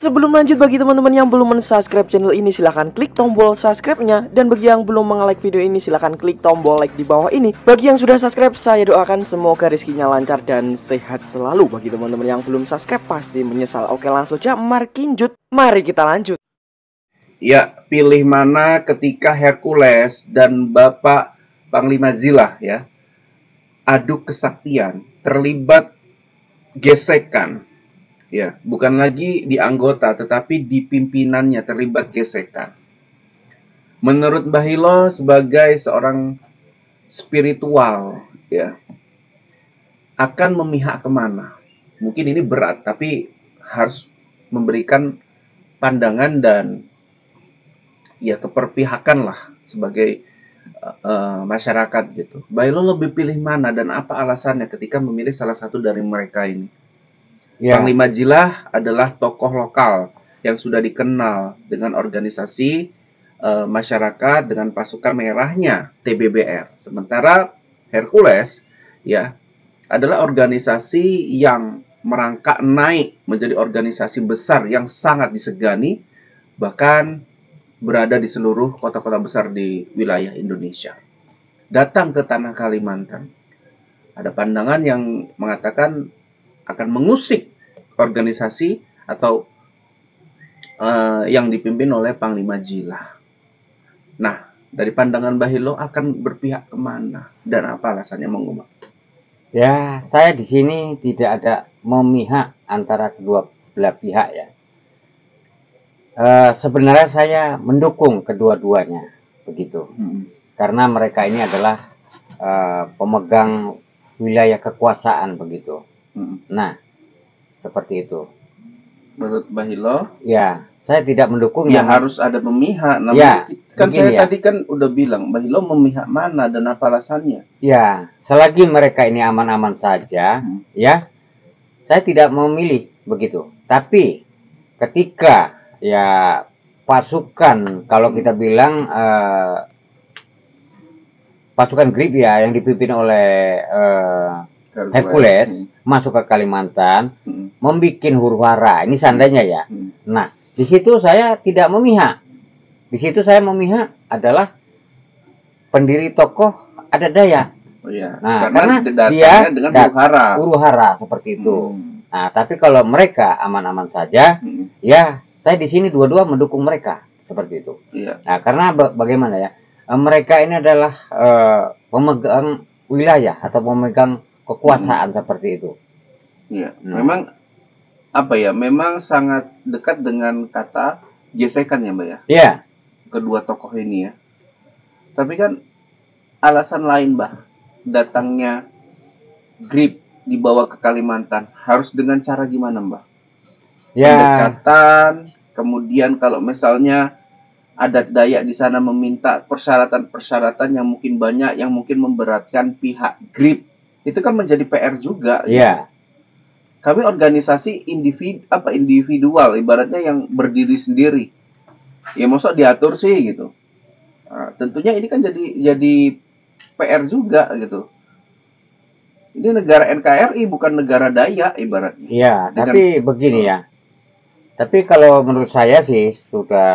sebelum lanjut, bagi teman-teman yang belum men-subscribe channel ini, silahkan klik tombol subscribe-nya. Dan bagi yang belum nge-like video ini, silahkan klik tombol like di bawah ini. Bagi yang sudah subscribe, saya doakan semoga rezekinya lancar dan sehat selalu. Bagi teman-teman yang belum subscribe, pasti menyesal. Oke, langsung aja, mari kita lanjut. Ya, pilih mana ketika Hercules dan Bapak Panglima Zilah ya adu kesaktian, terlibat gesekan. Ya, bukan lagi di anggota tetapi di pimpinannya terlibat gesekan. Menurut Bahilo sebagai seorang spiritual ya akan memihak kemana? Mungkin ini berat tapi harus memberikan pandangan dan ya keperpihakan lah sebagai masyarakat gitu. Bahilo lebih pilih mana dan apa alasannya ketika memilih salah satu dari mereka ini? Ya. Panglima Zilah adalah tokoh lokal yang sudah dikenal dengan organisasi masyarakat dengan pasukan merahnya TBBR. Sementara Hercules ya adalah organisasi yang merangkak naik menjadi organisasi besar yang sangat disegani, bahkan berada di seluruh kota-kota besar di wilayah Indonesia. Datang ke tanah Kalimantan, ada pandangan yang mengatakan akan mengusik organisasi atau yang dipimpin oleh Panglima Zilah. Nah, dari pandangan Bahilo akan berpihak kemana dan apa alasannya, mengubah? Ya, saya di sini tidak ada memihak antara kedua belah pihak ya. Sebenarnya saya mendukung kedua-duanya begitu, karena mereka ini adalah pemegang wilayah kekuasaan begitu. Nah, seperti itu. Menurut Bahilo? Ya, saya tidak mendukung. Ya harus ada memihak. Ya, kan saya tadi kan udah bilang Bahilo memihak mana dan apa alasannya? Ya, selagi mereka ini aman-aman saja, ya, saya tidak memilih begitu. Tapi ketika ya pasukan, kalau kita bilang pasukan Grip ya yang dipimpin oleh Hercules masuk ke Kalimantan, membuat huru-hara. Ini seandainya ya. Nah, di situ saya tidak memihak. Di situ saya memihak adalah pendiri tokoh adat Dayak. Oh iya. Nah, karena dia dengan huru-hara seperti itu. Nah, tapi kalau mereka aman-aman saja, ya saya di sini dua-dua mendukung mereka seperti itu. Iya. Nah, karena bagaimana ya? Mereka ini adalah pemegang wilayah atau pemegang kekuasaan seperti itu. Iya. Memang apa ya? Memang sangat dekat dengan kata gesekan ya, Mbak ya. Iya. Kedua tokoh ini ya. Tapi kan alasan lain, Mbak, datangnya Grip dibawa ke Kalimantan harus dengan cara gimana, Mbak? Ya. Pendekatan, kemudian kalau misalnya adat Dayak di sana meminta persyaratan-persyaratan yang mungkin banyak, yang mungkin memberatkan pihak Grip, itu kan menjadi PR juga. Iya. Kami organisasi individual, ibaratnya yang berdiri sendiri. Ya maksud diatur sih gitu. Nah, tentunya ini kan jadi PR juga gitu. Ini negara NKRI bukan negara Dayak ibaratnya. Iya, tapi begini ya. Tapi kalau menurut saya sih sudah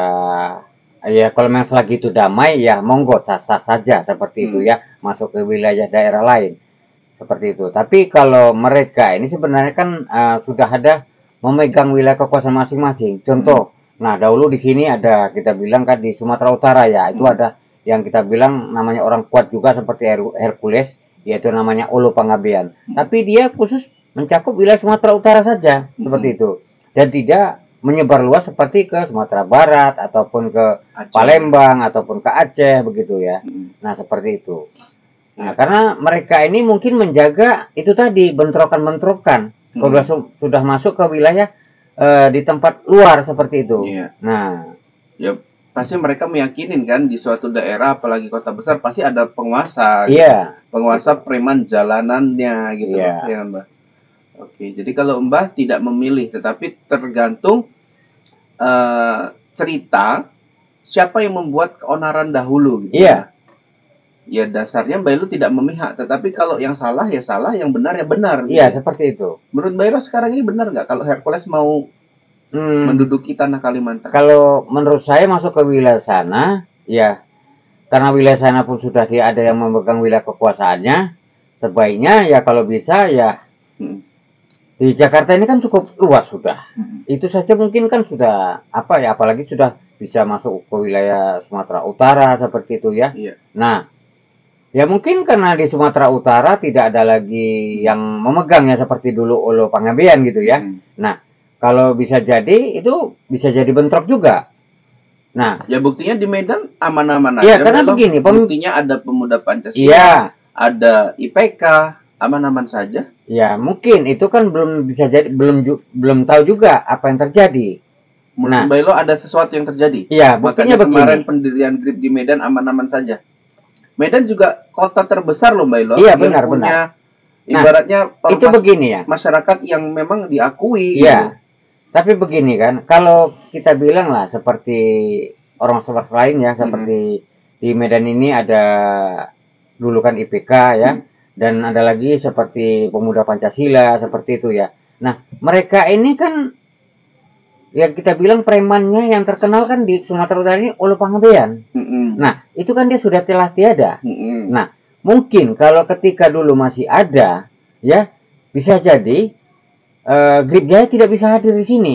ya kalau memang selagi itu damai ya monggo sah-sah saja seperti itu ya, masuk ke wilayah daerah lain. Seperti itu. Tapi kalau mereka ini sebenarnya kan sudah ada memegang wilayah kekuasaan masing-masing. Contoh, nah dahulu di sini ada kita bilang kan di Sumatera Utara ya, itu ada yang kita bilang namanya orang kuat juga seperti Hercules, yaitu namanya Olo Panggabean. Tapi dia khusus mencakup wilayah Sumatera Utara saja, seperti itu. Dan tidak menyebar luas seperti ke Sumatera Barat ataupun ke Palembang ataupun ke Aceh begitu ya. Nah, seperti itu. Nah, karena mereka ini mungkin menjaga itu tadi bentrokan-bentrokan. Kalau sudah masuk ke wilayah di tempat luar seperti itu. Nah, ya pasti mereka meyakinin kan di suatu daerah apalagi kota besar pasti ada penguasa. Iya. Penguasa preman jalanannya gitu ya, Mbak. Oke, jadi kalau Mbak tidak memilih tetapi tergantung cerita siapa yang membuat keonaran dahulu gitu. Iya. Ya dasarnya Mbak Elu tidak memihak, tetapi kalau yang salah ya salah, yang benar ya benar. Iya, gitu. Seperti itu. Menurut Mbak Elu sekarang ini benar nggak kalau Hercules mau menduduki tanah Kalimantan? Kalau menurut saya masuk ke wilayah sana, ya karena wilayah sana pun sudah ada yang memegang wilayah kekuasaannya, sebaiknya ya kalau bisa ya Hmm. di Jakarta ini kan cukup luas sudah. Itu saja mungkin kan sudah apa ya, apalagi sudah bisa masuk ke wilayah Sumatera Utara seperti itu ya. Iya. Nah, ya mungkin karena di Sumatera Utara tidak ada lagi yang memegangnya seperti dulu Olo Panggabean gitu ya. Nah, kalau bisa jadi itu bisa jadi bentrok juga. Nah, Ya buktinya di Medan aman-aman iya, aja. karena Belum. begini, Buktinya ada pemuda Pancasila, iya, ada IPK, aman-aman saja. ya mungkin itu kan belum bisa jadi, belum tahu juga apa yang terjadi. Menurut Nah, Mbak Elo ada sesuatu yang terjadi. iya, buktinya Makanya kemarin begini. pendirian GRIP di Medan aman-aman saja. Medan juga kota terbesar loh Mbak Elo. Iya, Yang benar, punya benar. ibaratnya Itu begini ya. masyarakat yang memang diakui. Iya. Tapi begini kan, kalau kita bilang lah seperti orang seperti lain ya, seperti di Medan ini ada dulu kan IPK ya, dan ada lagi seperti pemuda Pancasila seperti itu ya. Nah, mereka ini kan yang kita bilang premannya yang terkenal kan di Sumatera Utara ini Olo Panggabean. Nah, itu kan dia sudah telah tiada. Nah, mungkin kalau ketika dulu masih ada, ya bisa jadi Grip Jaya tidak bisa hadir di sini.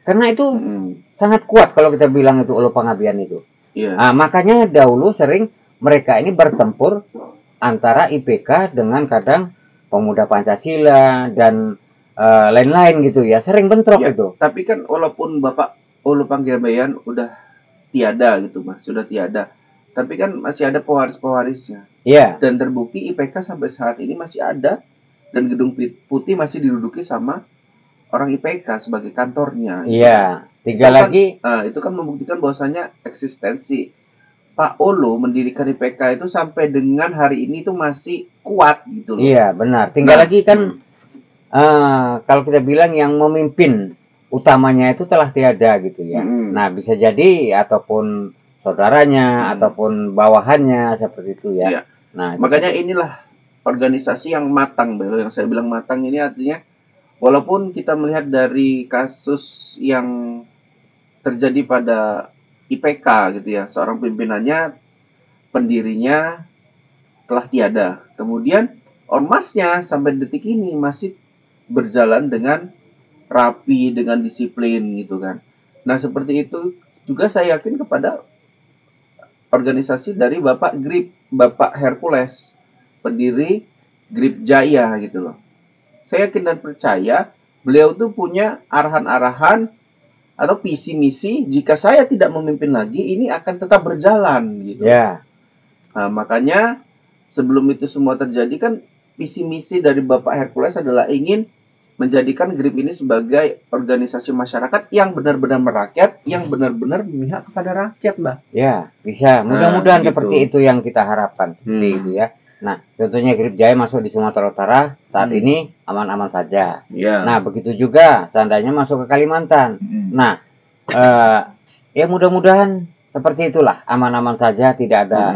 Karena itu sangat kuat kalau kita bilang itu Olo Panggabean itu. Iya. Nah, makanya dahulu sering mereka ini bertempur antara IPK dengan kadang pemuda Pancasila dan lain-lain gitu ya. Sering bentrok Ya, itu. tapi kan walaupun Bapak Olo Panggabean udah tiada gitu Mas, sudah tiada. Tapi kan masih ada pewaris-pewarisnya. Iya. Dan terbukti IPK sampai saat ini masih ada dan Gedung Putih masih diduduki sama orang IPK sebagai kantornya. Iya. Tiga Itu kan, lagi. itu kan membuktikan bahwasanya eksistensi Pak Olo mendirikan IPK itu sampai dengan hari ini itu masih kuat gitu loh. Iya, benar. Tinggal lagi kan kalau kita bilang yang memimpin utamanya itu telah tiada gitu ya. Nah, bisa jadi ataupun saudaranya ataupun bawahannya seperti itu ya. Iya. Nah, makanya inilah organisasi yang matang, Bel. Yang saya bilang matang ini artinya walaupun kita melihat dari kasus yang terjadi pada IPK gitu ya, seorang pimpinannya, pendirinya telah tiada. Kemudian ormasnya sampai detik ini masih berjalan dengan rapi, dengan disiplin gitu kan. Nah, seperti itu juga saya yakin kepada organisasi dari Bapak Grip, Bapak Hercules, pendiri Grip Jaya gitu loh. Saya yakin dan percaya beliau tuh punya arahan-arahan atau visi misi, jika saya tidak memimpin lagi ini akan tetap berjalan gitu. Ya. Nah, makanya sebelum itu semua terjadi kan visi misi dari Bapak Hercules adalah ingin menjadikan GRIP ini sebagai organisasi masyarakat yang benar-benar merakyat, yang benar-benar memihak kepada rakyat, Mbak. Ya, bisa. Mudah-mudahan gitu. seperti itu yang kita harapkan, seperti itu ya. Nah, contohnya Grip Jaya masuk di Sumatera Utara saat ini aman-aman saja. Ya. Nah, begitu juga seandainya masuk ke Kalimantan. Nah, ya mudah-mudahan seperti itulah, aman-aman saja, tidak ada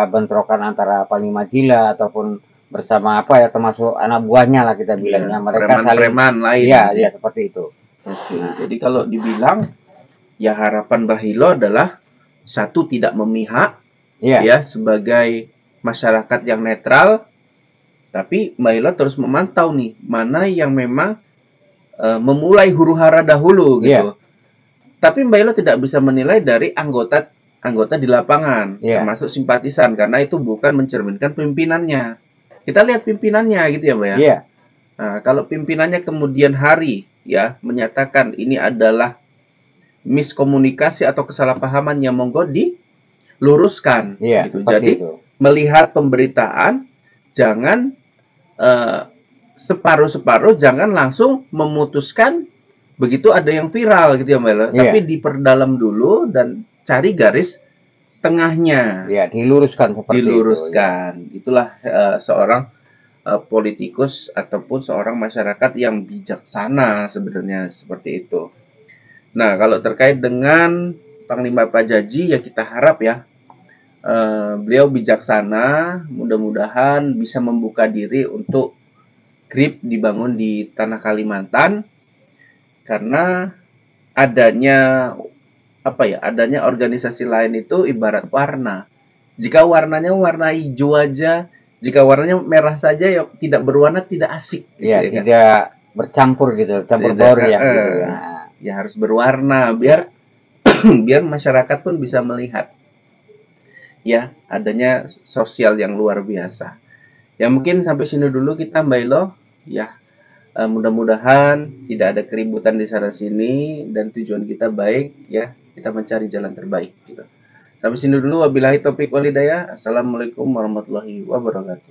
bentrokan antara Panglima Jila ataupun bersama apa ya, termasuk anak buahnya lah kita bilangnya. Mereka saling preman lain. Iya, ya seperti itu. Oke. Jadi kalau dibilang ya harapan Bahilo adalah satu, tidak memihak, ya sebagai masyarakat yang netral, tapi Bahilo terus memantau nih mana yang memang memulai huru-hara dahulu gitu. Tapi Bahilo tidak bisa menilai dari anggota di lapangan, termasuk simpatisan, karena itu bukan mencerminkan pimpinannya. Kita lihat pimpinannya gitu ya, Mbak ya. Iya. Nah, kalau pimpinannya kemudian hari ya menyatakan ini adalah miskomunikasi atau kesalahpahaman yang monggo diluruskan. Gitu. Jadi melihat pemberitaan jangan separuh-separuh, jangan langsung memutuskan begitu ada yang viral gitu ya Mbak. Tapi diperdalam dulu dan cari garis tengahnya. Ya, diluruskan seperti diluruskan. Itu, ya. Itulah seorang politikus ataupun seorang masyarakat yang bijaksana sebenarnya seperti itu. Nah, kalau terkait dengan Panglima Pajaji ya kita harap ya beliau bijaksana, mudah-mudahan bisa membuka diri untuk GRIP dibangun di tanah Kalimantan, karena adanya adanya organisasi lain itu ibarat warna. Jika warnanya warna hijau aja, jika warnanya merah saja ya tidak berwarna, tidak asik. Ya, gitu kan. tidak bercampur gitu, campur baur ya gitu ya. Ya harus berwarna biar biar masyarakat pun bisa melihat ya adanya sosial yang luar biasa. Ya mungkin sampai sini dulu kita Mbak Ilo ya. Mudah-mudahan tidak ada keributan di sana sini dan tujuan kita baik ya, kita mencari jalan terbaik gitu. Sampai sini dulu, wabillahi taufiq walhidayah. Assalamualaikum warahmatullahi wabarakatuh.